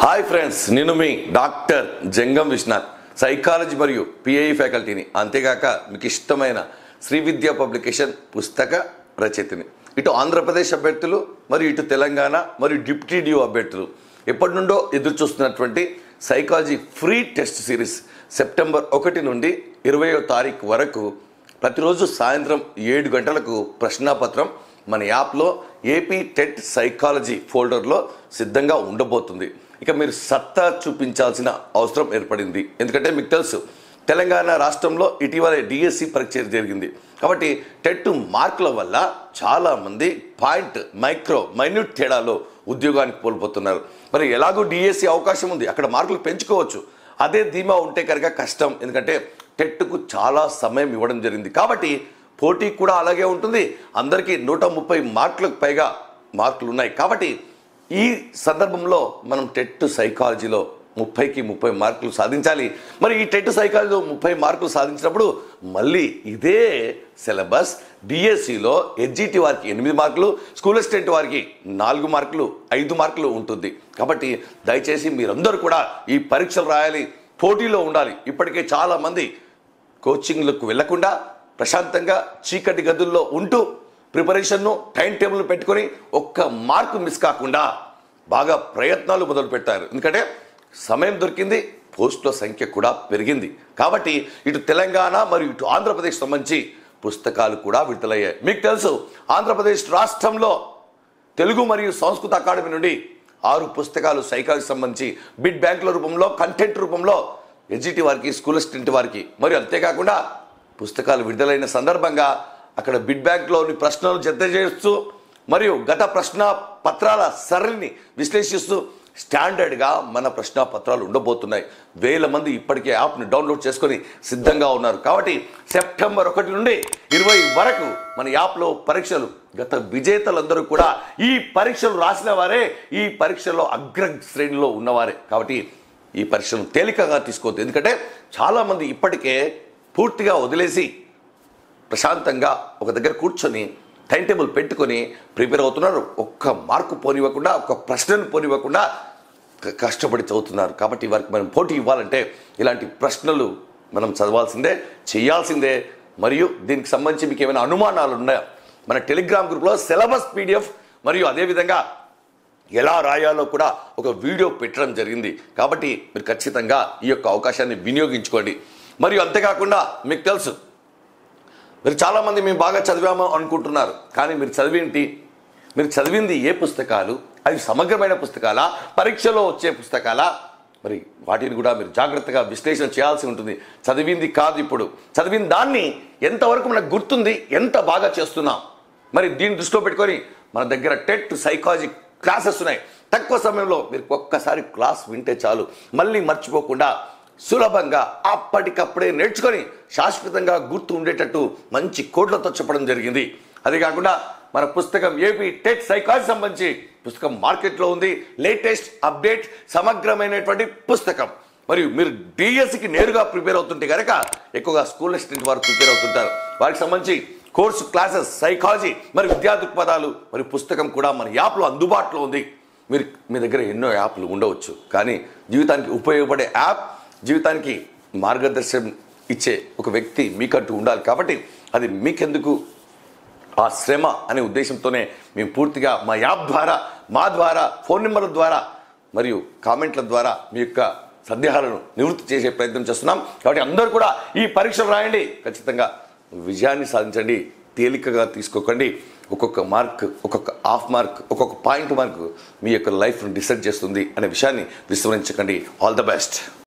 Hi friends, నేను మీ doctor జంగం Vishwanath, psychology మరియు pi ఫ్యాకల్టీని, అంతేగాక మీకు ఇష్టమైన శ్రీ విద్యా పబ్లికేషన్ పుస్తక రచయితని. ఇటు ఆంధ్రప్రదేశ్ అభ్యర్థులు మరియు ఇటు తెలంగాణ మరియు డిప్యూటీ డిఓ అభ్యర్థులు ఎప్పటి నుండో ఎదురు చూస్తున్నటువంటి psychology free test series September 1 నుండి 20వ తారీఖు వరకు ప్రతిరోజు సాయంత్రం 7 గంటలకు ప్రశ్నాపత్రం మన యాప్లో ఏపీ టెట్ సైకాలజీ ఫోల్డర్లో సిద్ధంగా ఉండబోతుంది. ఇక మీరు సత్తా చూపించాల్సిన అవసరం ఏర్పడింది. ఎందుకంటే మీకు తెలుసు, తెలంగాణ రాష్ట్రంలో ఇటీవల డిఎస్సి పరీక్ష జరిగింది. కాబట్టి టెట్ మార్కుల వల్ల చాలామంది మైన్యూట్ తేడాలో ఉద్యోగానికి కోల్పోతున్నారు. మరి ఎలాగో డిఎస్సి అవకాశం ఉంది, అక్కడ మార్కులు పెంచుకోవచ్చు. అదే ధీమా ఉంటే కనుక కష్టం. ఎందుకంటే టెట్కు చాలా సమయం ఇవ్వడం జరిగింది. కాబట్టి పోటీ కూడా అలాగే ఉంటుంది. అందరికీ 130 మార్కులకు పైగా మార్కులు ఉన్నాయి. కాబట్టి ఈ సందర్భంలో మనం టెట్ సైకాలజీలో 30కి 30 మార్కులు సాధించాలి. మరి ఈ టెట్ సైకాలజీలో 30 మార్కులు సాధించినప్పుడు మళ్ళీ ఇదే సిలబస్ డిఎస్సిలో ఎస్జిటి వారికి 8 మార్కులు, స్కూల్ అసిస్టెంట్ వారికి 4 మార్కులు, 5 మార్కులు ఉంటుంది. కాబట్టి దయచేసి మీరందరూ కూడా ఈ పరీక్షలు రాయాలి, పోటీలో ఉండాలి. ఇప్పటికే చాలామంది కోచింగ్లకు వెళ్లకుండా ప్రశాంతంగా చీకటి గదుల్లో ఉంటూ ప్రిపరేషన్ను టైం టేబుల్ పెట్టుకొని ఒక్క మార్కు మిస్ కాకుండా బాగా ప్రయత్నాలు మొదలు పెట్టారు. ఎందుకంటే సమయం దొరికింది, పోస్టుల సంఖ్య కూడా పెరిగింది. కాబట్టి ఇటు తెలంగాణ మరియు ఇటు ఆంధ్రప్రదేశ్ సంబంధించి పుస్తకాలు కూడా విడుదలయ్యాయి. మీకు తెలుసు, ఆంధ్రప్రదేశ్ రాష్ట్రంలో తెలుగు మరియు సంస్కృత అకాడమీ నుండి 6 పుస్తకాలు సైకాలజీ సంబంధించి బిడ్ బ్యాంకుల రూపంలో, కంటెంట్ రూపంలో ఎస్జిటి వారికి, స్కూల్ అసిస్టెంట్ వారికి మరియు అంతేకాకుండా పుస్తకాలు విడుదలైన సందర్భంగా అక్కడ బిడ్ బ్యాంక్లోని ప్రశ్నలు జత చేస్తూ మరియు గత ప్రశ్న పత్రాల సరళిని విశ్లేషిస్తూ స్టాండర్డ్గా మన ప్రశ్న పత్రాలు ఉండబోతున్నాయి. 1000 మంది ఇప్పటికే యాప్ని డౌన్లోడ్ చేసుకొని సిద్ధంగా ఉన్నారు. కాబట్టి సెప్టెంబర్ 1 నుండి 20 వరకు మన యాప్లో పరీక్షలు. గత విజేతలందరూ కూడా ఈ పరీక్షలు రాసిన వారే, ఈ పరీక్షల్లో అగ్ర శ్రేణిలో ఉన్నవారే. కాబట్టి ఈ పరీక్షను తేలికగా తీసుకోవద్దు. ఎందుకంటే చాలామంది ఇప్పటికే పూర్తిగా వదిలేసి ప్రశాంతంగా ఒక దగ్గర కూర్చొని టైం టేబుల్ పెట్టుకొని ప్రిపేర్ అవుతున్నారు. ఒక్క మార్కు పోనివ్వకుండా, ఒక్క ప్రశ్నను పోనివ్వకుండా కష్టపడి చదువుతున్నారు. కాబట్టి వారికి మనం పోటీ ఇవ్వాలంటే ఇలాంటి ప్రశ్నలు మనం చదవాల్సిందే, చేయాల్సిందే. మరియు దీనికి సంబంధించి మీకు ఏమైనా అనుమానాలు ఉన్నాయా, మన టెలిగ్రామ్ గ్రూప్లో సిలబస్ పీడిఎఫ్ మరియు అదేవిధంగా ఎలా రాయాలో కూడా ఒక వీడియో పెట్టడం జరిగింది. కాబట్టి మీరు ఖచ్చితంగా ఈ యొక్క అవకాశాన్ని వినియోగించుకోండి. మరియు అంతేకాకుండా మీకు తెలుసు, మీరు చాలామంది మేము బాగా చదివాము అనుకుంటున్నారు. కానీ మీరు చదివింది ఏ పుస్తకాలు? అవి సమగ్రమైన పుస్తకాలా, పరీక్షలో వచ్చే పుస్తకాలా? మరి వాటిని కూడా మీరు జాగ్రత్తగా విశ్లేషణ చేయాల్సి ఉంటుంది. చదివింది కాదు, ఇప్పుడు చదివిన దాన్ని ఎంతవరకు మనకు గుర్తుంది, ఎంత బాగా చేస్తున్నాం. మరి దీన్ని దృష్టిలో పెట్టుకొని మన దగ్గర టెట్ సైకాలజీ క్లాసెస్ ఉన్నాయి. తక్కువ సమయంలో మీరు ఒక్కసారి క్లాస్ వింటే చాలు, మళ్ళీ మర్చిపోకుండా సులభంగా అప్పటికప్పుడే నేర్చుకొని శాశ్వతంగా గుర్తు ఉండేటట్టు మంచి కోడ్లతో చెప్పడం జరిగింది. అదే కాకుండా మన పుస్తకం ఏపీ టెట్ సైకాలజీ సంబంధించి పుస్తకం మార్కెట్లో ఉంది. లేటెస్ట్ అప్డేట్, సమగ్రమైనటువంటి పుస్తకం. మరియు మీరు డిఎస్సికి నేరుగా ప్రిపేర్ అవుతుంటే కనుక ఎక్కువగా స్కూల్ అసిస్టెంట్ వారు ప్రిపేర్ అవుతుంటారు. వారికి సంబంధించి కోర్సు క్లాసెస్, సైకాలజీ మరియు విద్యా దృక్పథాలు మరియు పుస్తకం కూడా మన యాప్లో అందుబాటులో ఉంది. మీ దగ్గర ఎన్నో యాప్లు ఉండవచ్చు, కానీ జీవితానికి ఉపయోగపడే యాప్, జీవితానికి మార్గదర్శనం ఇచ్చే ఒక వ్యక్తి మీకంటూ ఉండాలి. కాబట్టి అది మీకెందుకు ఆ శ్రమ అనే ఉద్దేశంతోనే మేము పూర్తిగా మా యాప్ ద్వారా, మా ద్వారా, ఫోన్ నెంబర్ల ద్వారా మరియు కామెంట్ల ద్వారా మీ యొక్క సందేహాలను నివృత్తి చేసే ప్రయత్నం చేస్తున్నాం. కాబట్టి అందరూ కూడా ఈ పరీక్షలు రాయండి, ఖచ్చితంగా విజయాన్ని సాధించండి. తేలికగా తీసుకోకండి. ఒక్కొక్క మార్క్, ఒక్కొక్క హాఫ్ మార్క్, ఒక్కొక్క పాయింట్ మార్క్ మీ యొక్క లైఫ్ను డిసైడ్ చేస్తుంది అనే విషయాన్ని విస్మరించకండి. All the best.